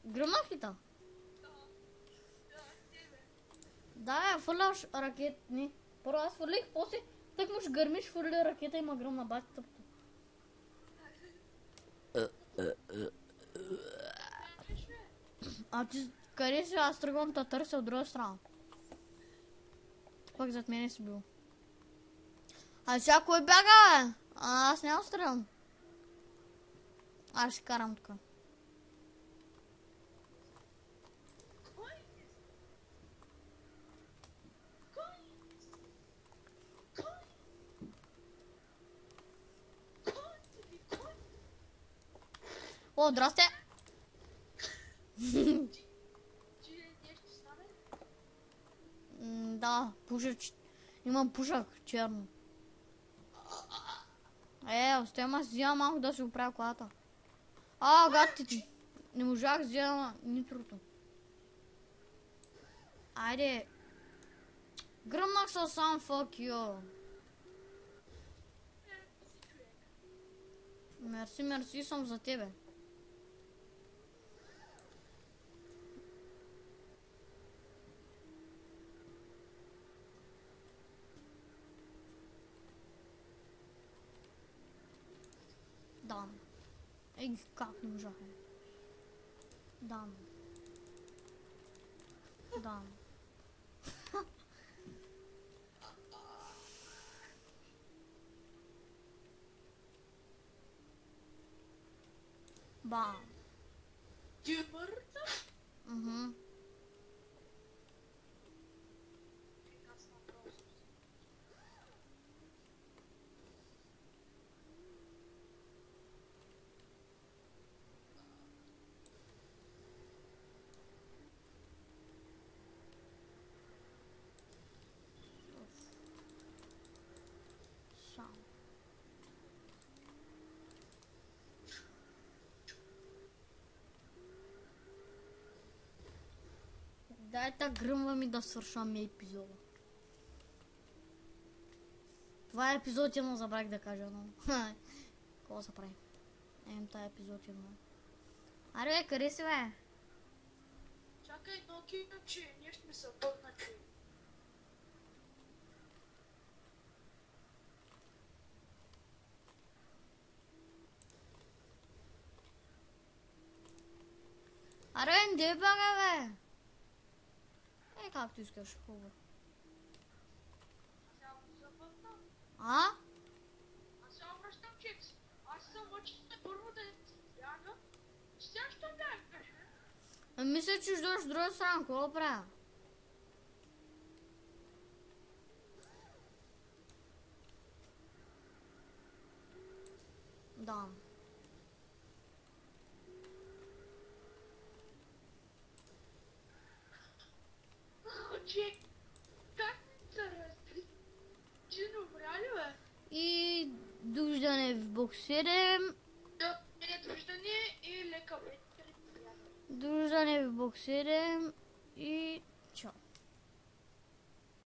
Гръмнах ли та? Да, фърляш ракетни. Първо аз фърлих, после тък му ще гърмиш, фърля ракета и ма гръмна бати тъпто. А ти къде си? Аз тръгвам да търся от друга страна. Пък зад мене си бил. А сега кой бяга, бе? Аз няма стрелям. Аз ще карам тук. О, здрасте! Да, пушач. Имам пушак черно. Остема аз взема малко да си оправя колата. Гатите. Не можах да взема нитрото. Айде. Гръмнах се сам, fuck you. Мерси съм за тебе. Да. Как не можахме? Да. Да. Бам. Ти е мъртъв? Дайте гръмва ми да свършваме епизода. Това е епизод 1, забравих да кажа, но... Какво се прави? Това е епизод 1. Аре, къде си, бе? Чакай, Ноки, че ние ще ми се бъдна, че... Аре, не бяга, бе! Както искаш, хубаво. Аз сега му се бъдна. Аз сега връщам чекс. Аз съм мъчите първо да си бяга. Сега ще бягаш, бе? Мисля, че ще дойдеш в друга страна, какво правя? Да. Че, как се разкри? Ти добря ли, бе? И довиждане в бокс 7. Да, довиждане и лека, бе. Довиждане в бокс 7 и чао.